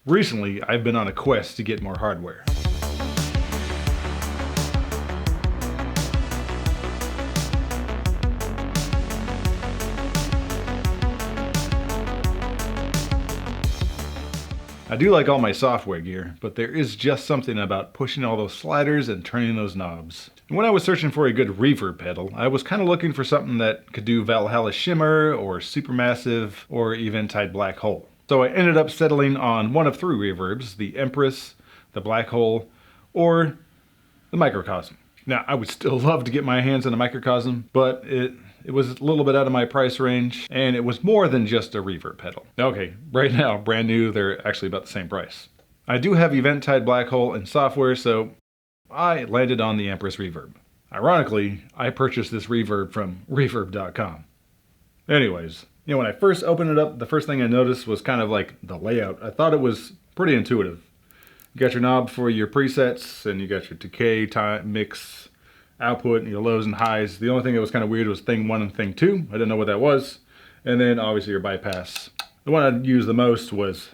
Recently, I've been on a quest to get more hardware. I do like all my software gear, but there is just something about pushing all those sliders and turning those knobs. And when I was searching for a good reverb pedal, I was kind of looking for something that could do Valhalla Shimmer or Supermassive or even Tide Black Hole. So I ended up settling on one of 3 reverbs, the Empress, the Black Hole, or the Microcosm. Now, I would still love to get my hands on a Microcosm, but it was a little bit out of my price range, and it was more than just a reverb pedal. Okay, right now, brand new, they're actually about the same price. I do have Eventide Black Hole and software, so I landed on the Empress Reverb. Ironically, I purchased this reverb from reverb.com. Anyways, when I first opened it up, the first thing I noticed was kind of like the layout. I thought it was pretty intuitive. You got your knob for your presets, and you got your decay, time, mix, output, and your lows and highs. The only thing that was kind of weird was thing 1 and thing 2. I didn't know what that was. And then obviously your bypass. The one I used the most was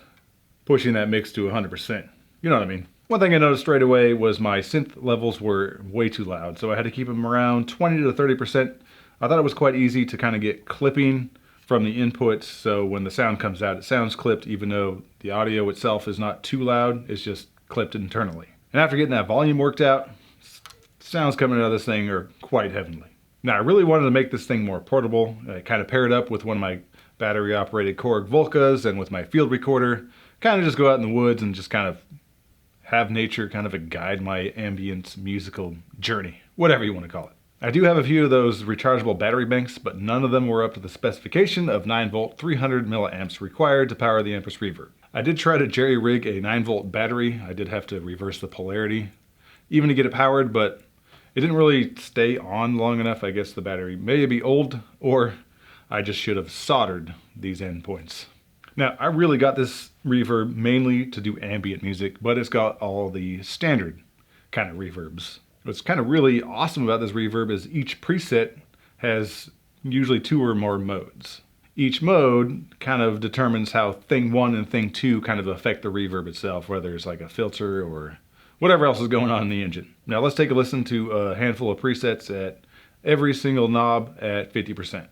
pushing that mix to 100%. You know what I mean. One thing I noticed straight away was my synth levels were way too loud, so I had to keep them around 20 to 30%. I thought it was quite easy to kind of get clipping from the inputs, so when the sound comes out, it sounds clipped even though the audio itself is not too loud, it's just clipped internally. And after getting that volume worked out, sounds coming out of this thing are quite heavenly. Now, I really wanted to make this thing more portable. I kind of paired up with one of my battery operated Korg Volcas and with my field recorder, kind of just go out in the woods and just kind of have nature kind of guide my ambient musical journey, whatever you want to call it. I do have a few of those rechargeable battery banks, but none of them were up to the specification of 9 volt 300 milliamps required to power the Empress Reverb. I did try to jerry rig a 9 volt battery. I did have to reverse the polarity even to get it powered, but it didn't really stay on long enough. I guess the battery may be old, or I just should have soldered these endpoints. Now, I really got this reverb mainly to do ambient music, but it's got all the standard kind of reverbs. What's kind of really awesome about this reverb is each preset has usually 2 or more modes. Each mode kind of determines how thing 1 and thing 2 kind of affect the reverb itself, whether it's like a filter or whatever else is going on in the engine. Now let's take a listen to a handful of presets at every single knob at 50%.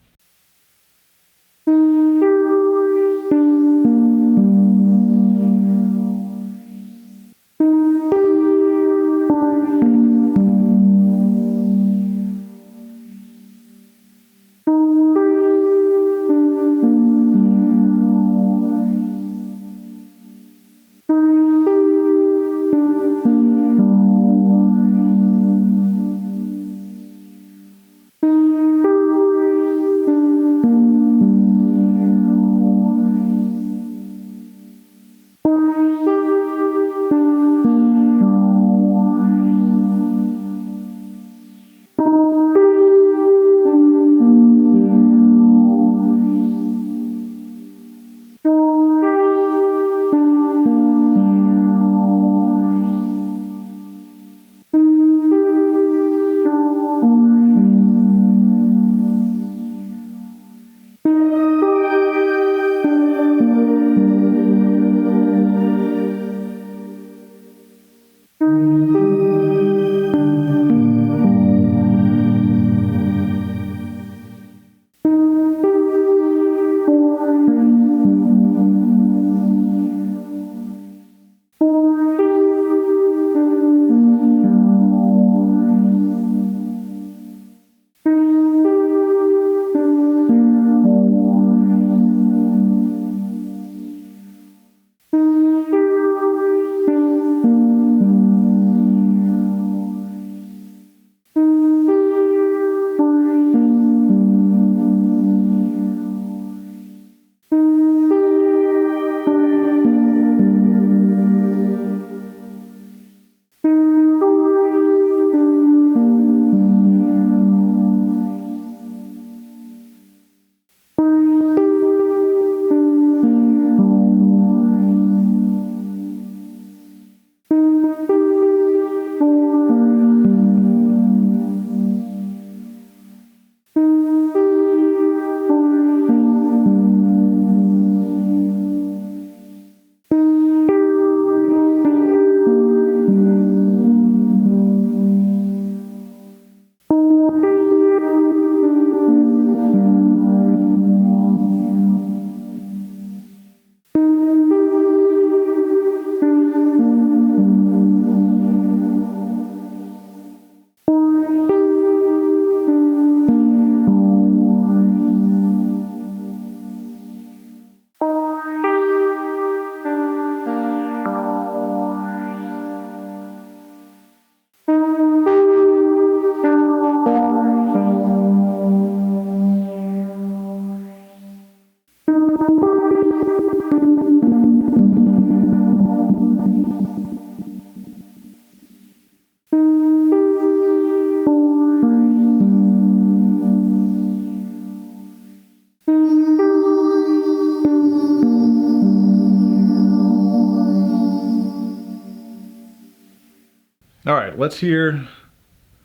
All right, let's hear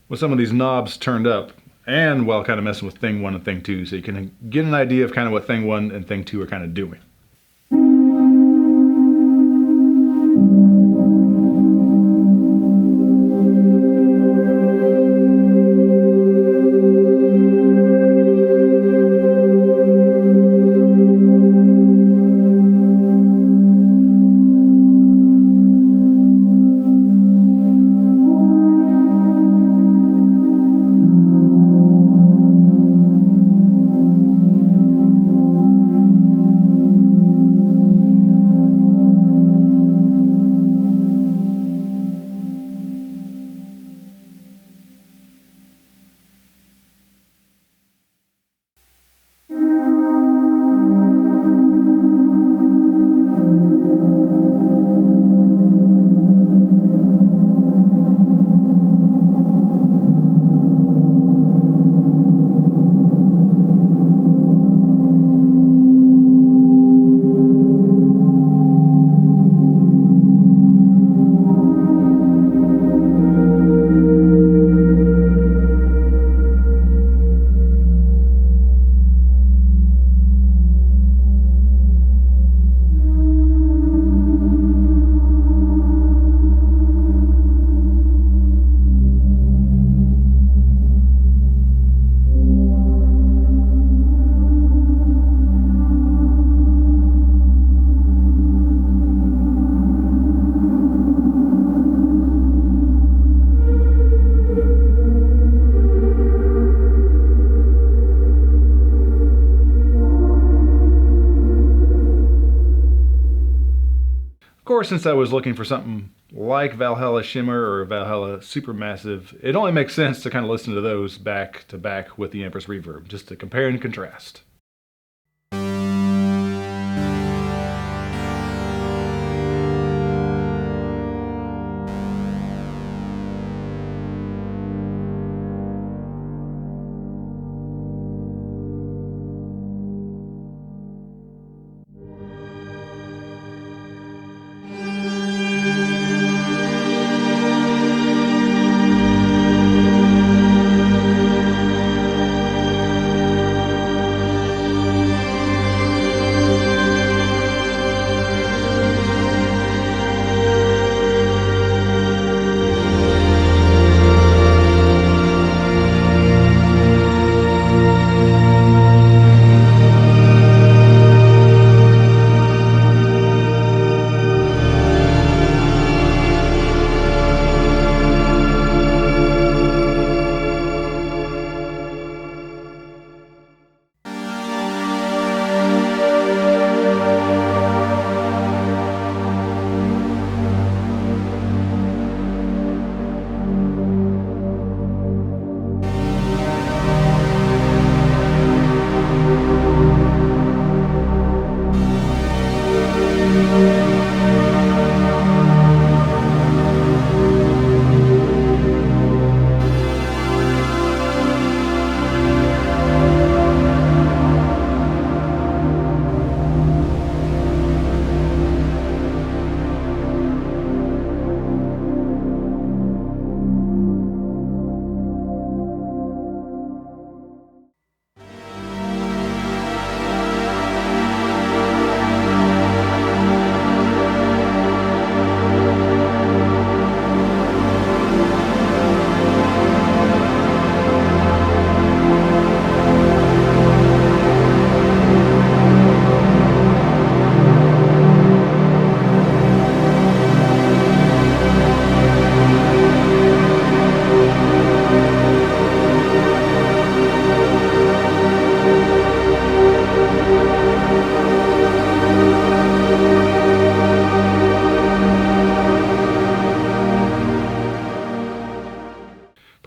with some of these knobs turned up and while kind of messing with thing 1 and thing 2, so you can get an idea of kind of what thing 1 and thing 2 are kind of doing. Of course, since I was looking for something like Valhalla Shimmer or Valhalla Supermassive, it only makes sense to kind of listen to those back to back with the Empress Reverb, just to compare and contrast.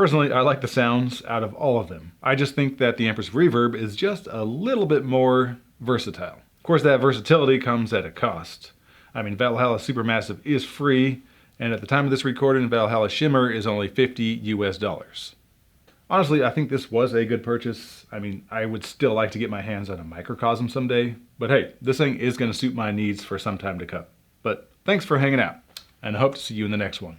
Personally, I like the sounds out of all of them. I just think that the Empress Reverb is just a little bit more versatile. Of course, that versatility comes at a cost. I mean, Valhalla Supermassive is free, and at the time of this recording, Valhalla Shimmer is only $50 US. Honestly, I think this was a good purchase. I mean, I would still like to get my hands on a Microcosm someday, but hey, this thing is going to suit my needs for some time to come. But thanks for hanging out, and I hope to see you in the next one.